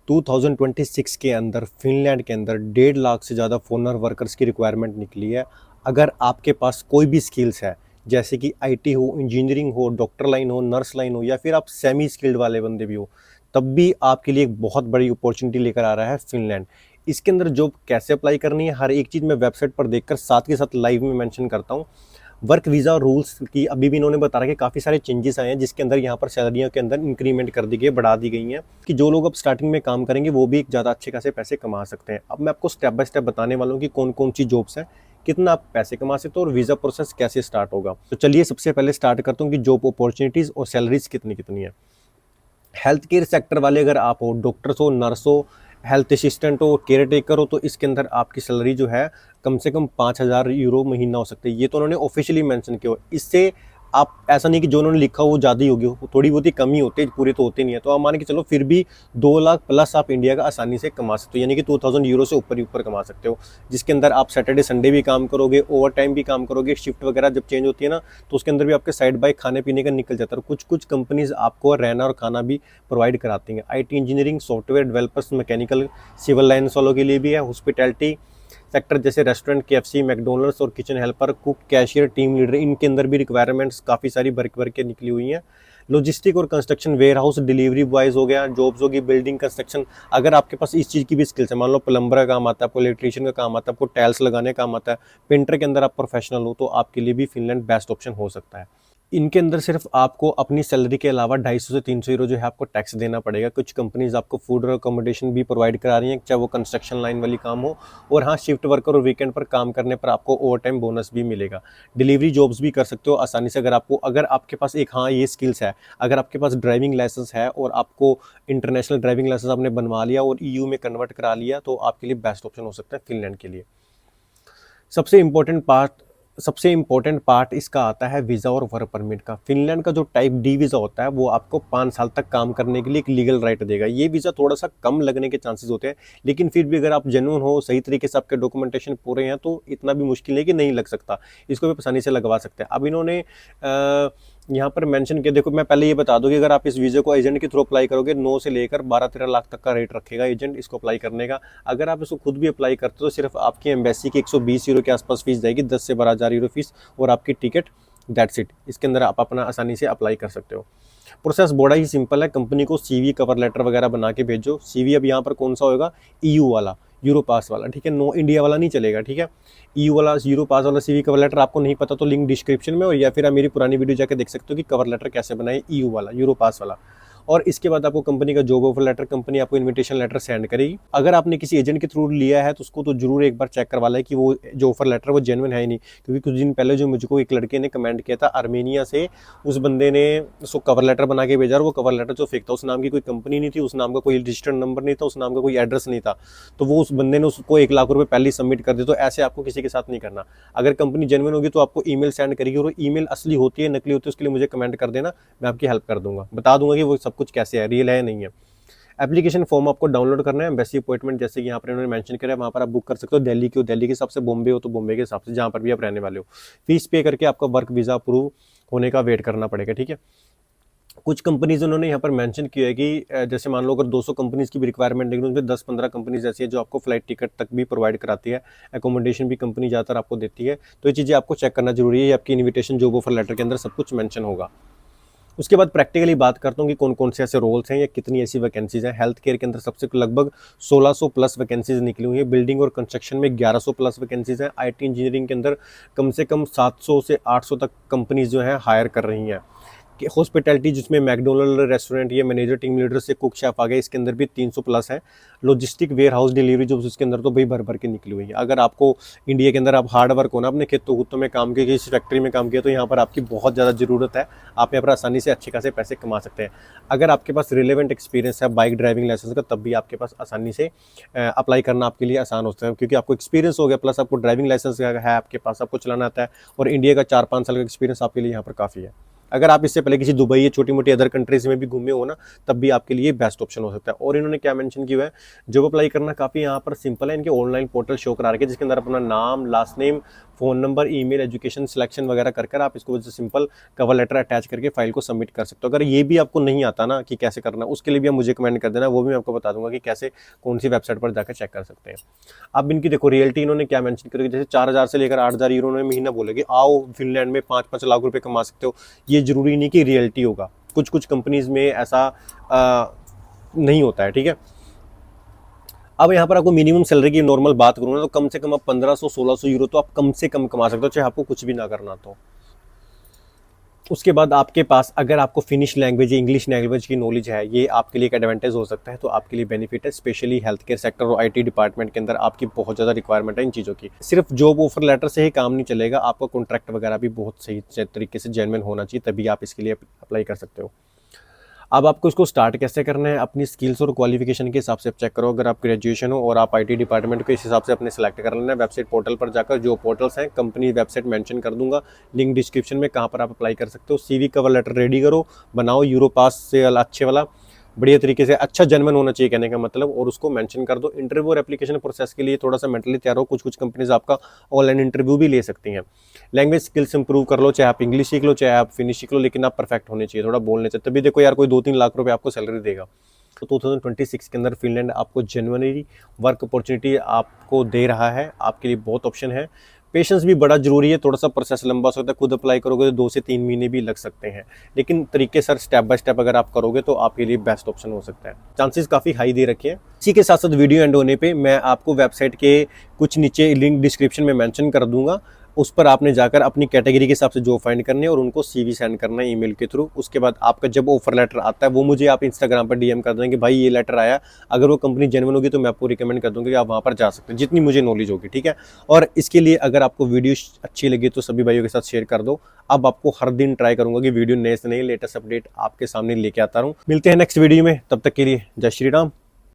2026 के अंदर फिनलैंड के अंदर 1.5 लाख से ज़्यादा फॉरेनर वर्कर्स की रिक्वायरमेंट निकली है। अगर आपके पास कोई भी स्किल्स है, जैसे कि आईटी हो, इंजीनियरिंग हो, डॉक्टर लाइन हो, नर्स लाइन हो, या फिर आप सेमी स्किल्ड वाले बंदे भी हो, तब भी आपके लिए एक बहुत बड़ी अपॉर्चुनिटी लेकर आ रहा है फिनलैंड। इसके अंदर जॉब कैसे अप्लाई करनी है, हर एक चीज़ मैं वेबसाइट पर देखकर साथ के साथ लाइव में मेंशन करता हूँ। वर्क वीज़ा रूल्स की अभी भी इन्होंने बता रहा है कि काफ़ी सारे चेंजेस आए हैं, जिसके अंदर यहाँ पर सैलरियों के अंदर इंक्रीमेंट कर दी गई, बढ़ा दी गई हैं, कि जो लोग अब स्टार्टिंग में काम करेंगे वो भी एक ज़्यादा अच्छे खासे पैसे कमा सकते हैं। अब मैं आपको स्टेप बाय स्टेप बताने वाला हूँ कि कौन कौन सी जॉब्स हैं, कितना आप पैसे कमा सकते हो और वीज़ा प्रोसेस कैसे स्टार्ट होगा। तो चलिए सबसे पहले स्टार्ट करता हूँ कि जॉब अपॉर्चुनिटीज़ और सैलरीज कितनी कितनी है। हेल्थ केयर सेक्टर वाले अगर आप हो, डॉक्टर्स हो, नर्स हो, हेल्थ असिस्टेंट हो, केयर टेकर हो, तो इसके अंदर आपकी सैलरी जो है कम से कम 5,000 यूरो महीना हो सकता है। ये तो उन्होंने ऑफिशियली मेंशन किया हो। इससे आप ऐसा नहीं कि जो उन्होंने लिखा हो वो ज़्यादा ही होगी, थोड़ी बहुत ही कमी होती है, पूरे तो होते नहीं है। तो आप मान के चलो फिर भी 2 लाख प्लस आप इंडिया का आसानी से कमा सकते हो, यानी कि 2,000 यूरो से ऊपर ही ऊपर कमा सकते हो, जिसके अंदर आप सैटरडे संडे भी काम करोगे, ओवर टाइम भी काम करोगे, शिफ्ट वगैरह जब चेंज होती है ना, तो उसके अंदर भी आपके साइड बाय खाने पीने का निकल जाता है। और कुछ कुछ कंपनीज आपको रहना और खाना भी प्रोवाइड कराती हैं। IT engineering, software developers, mechanical, civil lines वालों के लिए भी है। हॉस्पिटैलिटी सेक्टर जैसे रेस्टोरेंट, केएफसी, मैकडोनल्ड्स और kitchen helper, cook, cashier, team leader, इनके अंदर भी रिक्वायरमेंट्स काफ़ी सारी भर भर के निकली हुई हैं। लॉजिस्टिक और construction, warehouse delivery boys हो गया, जॉब्स होगी बिल्डिंग कंस्ट्रक्शन। अगर आपके पास इस चीज़ की भी स्किल्स है, मान लो प्लम्बर का काम आता है आपको, इलेक्ट्रीशियन का काम आता है आपको, टाइल्स लगाने का काम आता है, पेंटर के अंदर आप प्रोफेशनल हो, तो आपके लिए भी फिनलैंड बेस्ट ऑप्शन हो सकता है। इनके अंदर सिर्फ आपको अपनी सैलरी के अलावा 250 से 300 यूरो जो है आपको टैक्स देना पड़ेगा। कुछ कंपनीज आपको फूड और अकोमोडेशन भी प्रोवाइड करा रही हैं, चाहे वो कंस्ट्रक्शन लाइन वाली काम हो। और हाँ, शिफ्ट वर्कर और वीकेंड पर काम करने पर आपको ओवर टाइम बोनस भी मिलेगा। डिलीवरी जॉब्स भी कर सकते हो आसानी से, अगर आपके पास एक हाँ ये स्किल्स है, अगर आपके पास ड्राइविंग लाइसेंस है और आपको इंटरनेशनल ड्राइविंग लाइसेंस आपने बनवा लिया और ईयू में कन्वर्ट करा लिया, तो आपके लिए बेस्ट ऑप्शन हो सकता है फिनलैंड के लिए। सबसे इम्पोर्टेंट पार्ट इसका आता है वीज़ा और वर्क परमिट का। फिनलैंड का जो टाइप डी वीज़ा होता है वो आपको 5 साल तक काम करने के लिए एक लीगल राइट देगा। ये वीज़ा थोड़ा सा कम लगने के चांसेस होते हैं, लेकिन फिर भी अगर आप जेन्युइन हो, सही तरीके से आपके डॉक्यूमेंटेशन पूरे हैं, तो इतना भी मुश्किल है कि नहीं लग सकता। इसको भी आसानी से लगवा सकते हैं। अब इन्होंने यहाँ पर मेंशन किया, देखो मैं पहले ये बता दूं कि अगर आप इस वीज़े को एजेंट के थ्रू अप्लाई करोगे, 9 से लेकर 12-13 लाख तक का रेट रखेगा एजेंट इसको अप्लाई करने का। अगर आप इसको खुद भी अप्लाई करते हो तो सिर्फ आपकी एम्बेसी की 120 यूरो के आसपास फीस जाएगी, 10 से 12,000 यूरो फीस और आपकी टिकट, दैट्स इट। इसके अंदर आप अपना आसानी से अप्लाई कर सकते हो। प्रोसेस बड़ा ही सिंपल है। कंपनी को सीवी, कवर लेटर वगैरह बना के भेजो। सीवी अब यहाँ पर कौन सा होगा, ईयू वाला, यूरो पास वाला, ठीक है, नो इंडिया वाला नहीं चलेगा, ठीक है। ईयू वाला, यूरो पास वाला सीवी कवर लेटर आपको नहीं पता तो लिंक डिस्क्रिप्शन में, और या फिर आप मेरी पुरानी वीडियो जाकर देख सकते हो कि कवर लेटर कैसे बनाए, ईयू वाला, यूरो पास वाला। और इसके बाद आपको कंपनी का जॉब ऑफर लेटर, कंपनी आपको इन्विटेशन लेटर सेंड करेगी। अगर आपने किसी एजेंट के थ्रू लिया है तो उसको तो जरूर एक बार चेक करवा लें कि वो जो ऑफर लेटर वो जेन्युइन है ही नहीं, क्योंकि कुछ दिन पहले जो मुझको एक लड़के ने कमेंट किया था आर्मेनिया से, उस बंदे ने उसको कवर लेटर बना के भेजा और वो कवर लेटर जो फेक था, उस नाम की कोई कंपनी नहीं थी, उस नाम का कोई रजिस्टर्ड नंबर नहीं था, उस नाम का कोई एड्रेस नहीं था, तो वो उस बंदे ने उसको 1 लाख रुपए पहले ही सबमिट कर दिए। तो ऐसे आपको किसी के साथ नहीं करना। अगर कंपनी जेन्युइन होगी तो आपको ईमेल सेंड करेगी, और ईमेल असली होती है नकली होती है उसके लिए मुझे कमेंट कर देना, मैं आपकी हेल्प कर दूंगा, बता दूंगा कि वो सब कुछ कैसे है, रियल है नहीं है। एप्लीकेशन फॉर्म आपको डाउनलोड करना है। एम्बेसी अपॉइंटमेंट जैसे कि यहाँ पर इन्होंने मेंशन किया है, वहाँ पर आप बुक कर सकते हो। दिल्ली की हो दिल्ली के हिसाब से, बॉम्बे हो तो बॉम्बे के हिसाब से, जहाँ पर भी आप रहने वाले हो। फीस पे करके आपका वर्क वीज़ा अप्रूव होने का वेट करना पड़ेगा, ठीक है। कुछ कंपनीज उन्होंने यहाँ पर मेंशन किया है कि जैसे मान लो अगर 200 कंपनीज की भी रिक्वायरमेंट देगी, उसमें 10-15 कंपनीज ऐसी है जो आपको फ्लाइट टिकट तक भी प्रोवाइड कराती है। एकोमोडेशन भी कंपनी ज़्यादातर आपको देती है। तो ये चीज़ें आपको चेक करना जरूरी है। आपकी इन्विटेशन जॉब ऑफर लेटर के अंदर सब कुछ मेंशन होगा। उसके बाद प्रैक्टिकली बात करता हूँ कि कौन कौन से ऐसे रोल्स हैं या कितनी ऐसी वैकेंसीज हैं। हेल्थ केयर के अंदर सबसे लगभग 1600 प्लस वैकेंसीज निकली हुई है। बिल्डिंग और कंस्ट्रक्शन में 1100 प्लस वैकेंसीज हैं। आईटी इंजीनियरिंग के अंदर कम से कम 700 से 800 तक कंपनीज जो है हायर कर रही हैं। कि हॉस्पिटैलिटी जिसमें मैकडोनल्ड रेस्टोरेंट या मैनेजर, टीम लीडर से कुक, शेफ आ गए, इसके अंदर भी 300 प्लस है। Logistic, warehouse delivery jobs, उसके अंदर तो भाई भर भर के निकली हुई है। अगर आपको इंडिया के अंदर आप हार्ड वर्क होना, अपने खेतों खुतों में काम किया, किसी फैक्ट्री में काम किया, तो यहाँ पर आपकी बहुत ज़्यादा ज़रूरत है। आप यहाँ पर आसानी से अच्छे खासे पैसे कमा सकते हैं। अगर आपके पास रिलेवेंट एक्सपीरियंस है बाइक ड्राइविंग लाइसेंस का, तब भी आपके पास आसानी से अप्लाई करना आपके लिए आसान होता है, क्योंकि आपको एक्सपीरियंस हो गया, प्लस आपको ड्राइविंग लाइसेंस है आपके पास, आपको चलाना आता है, और इंडिया का 4-5 साल का एक्सपीरियंस आपके लिए यहाँ पर काफ़ी है। अगर आप इससे पहले किसी दुबई या छोटी मोटी अदर कंट्रीज में भी घूमे हो ना, तब भी आपके लिए बेस्ट ऑप्शन हो सकता है। और इन्होंने क्या मेंशन किया है, जॉब अप्लाई करना काफ़ी यहाँ पर सिंपल है। इनके ऑनलाइन पोर्टल शो करा रखे हैं, जिसके अंदर अपना नाम, last name, phone number, email, education, selection वगैरह कर आप इसको सिंपल कवर लेटर अटैच करके फाइल को सबमिट कर सकते हो। अगर ये भी आपको नहीं आता ना कि कैसे करना, उसके लिए भी आप मुझे कमेंट कर देना, वो भी मैं आपको बता दूंगा कि कैसे कौन सी वेबसाइट पर जाकर चेक कर सकते हैं। अब इनकी देखो रियलिटी इन्होंने क्या मेंशन करी, जैसे 4,000 से लेकर 8,000 यूरो में महीना बोलेगी, आओ फिनलैंड में 5-5 लाख रुपए कमा सकते हो। ये जरूरी नहीं कि रियलिटी होगा, कुछ कुछ कंपनीज में ऐसा नहीं होता है, ठीक है। अब यहाँ पर आपको मिनिमम सैलरी की नॉर्मल बात करूँ ना, तो कम से कम आप 1500-1600 यूरो तो आप कम से कम कमा सकते हो, चाहे आपको कुछ भी ना करना तो। उसके बाद आपके पास अगर आपको फिनिश लैंग्वेज, इंग्लिश लैंग्वेज की नॉलेज है, ये आपके लिए एक एडवांटेज हो सकता है, तो आपके लिए बेनिफिट है। स्पेशली हेल्थ केयर सेक्टर और आईटी डिपार्टमेंट के अंदर आपकी बहुत ज़्यादा रिक्वायरमेंट है इन चीज़ों की। सिर्फ जॉब ऑफर लेटर से ही काम नहीं चलेगा, आपका कॉन्ट्रैक्ट वगैरह भी बहुत सही तरीके से जेन्युइन होना चाहिए, तभी आप इसके लिए अप्लाई कर सकते हो। अब आपको इसको स्टार्ट कैसे करना है, अपनी स्किल्स और क्वालिफिकेशन के हिसाब से आप चेक करो। अगर आप ग्रेजुएशन हो और आप आईटी डिपार्टमेंट को इस हिसाब से अपने सेलेक्ट कर लेना है। वेबसाइट पोर्टल पर जाकर, जो पोर्टल्स हैं कंपनी वेबसाइट मेंशन कर दूंगा, लिंक डिस्क्रिप्शन में, कहाँ पर आप अप्लाई कर सकते हो। सीवी कवर लेटर रेडी करो, बनाओ यूरोपास से अच्छे वाला, बढ़िया तरीके से, अच्छा जेन्युइन होना चाहिए कहने का मतलब, और उसको मेंशन कर दो। इंटरव्यू और एप्लीकेशन प्रोसेस के लिए थोड़ा सा मेंटली तैयार हो, कुछ कुछ कंपनीज आपका ऑनलाइन इंटरव्यू भी ले सकती हैं। लैंग्वेज स्किल्स इंप्रूव कर लो, चाहे आप इंग्लिश सीख लो, चाहे आप फिनिश सीख लो, लेकिन आप परफेक्ट होने चाहिए, थोड़ा बोलने चाहिए, तभी देखो यार कोई 2-3 लाख रुपए आपको सैलरी देगा। तो 2026 के अंदर फिनलैंड आपको जेन्युइनली वर्क अपॉर्चुनिटी आपको दे रहा है, आपके लिए बहुत ऑप्शन है। पेशेंस भी बड़ा जरूरी है, थोड़ा सा प्रोसेस लंबा हो सकता है, खुद अप्लाई करोगे तो 2 से 3 महीने भी लग सकते हैं, लेकिन तरीके सर स्टेप बाय स्टेप अगर आप करोगे तो आपके लिए बेस्ट ऑप्शन हो सकता है। चांसेस काफ़ी हाई दे रखे हैं। इसी के साथ साथ वीडियो एंड होने पे मैं आपको वेबसाइट के कुछ नीचे लिंक डिस्क्रिप्शन में मेंशन कर दूंगा, उस पर आपने जाकर अपनी कैटेगरी के हिसाब से जॉब फाइंड करनी है और उनको सीवी सेंड करना है ईमेल के थ्रू। उसके बाद आपका जब ऑफर लेटर आता है वो मुझे आप इंस्टाग्राम पर डीएम कर देंगे, भाई ये लेटर आया, अगर वो कंपनी जेन्युइन होगी तो मैं आपको रिकमेंड कर दूंगा कि आप वहाँ पर जा सकते हैं, जितनी मुझे नॉलेज होगी, ठीक है। और इसके लिए अगर आपको वीडियो अच्छी लगी तो सभी भाइयों के साथ शेयर कर दो। अब आपको हर दिन ट्राई करूंगा कि वीडियो नए से नए लेटेस्ट अपडेट आपके सामने लेके आता रहूँ। मिलते हैं नेक्स्ट वीडियो में, तब तक के लिए जय श्री राम।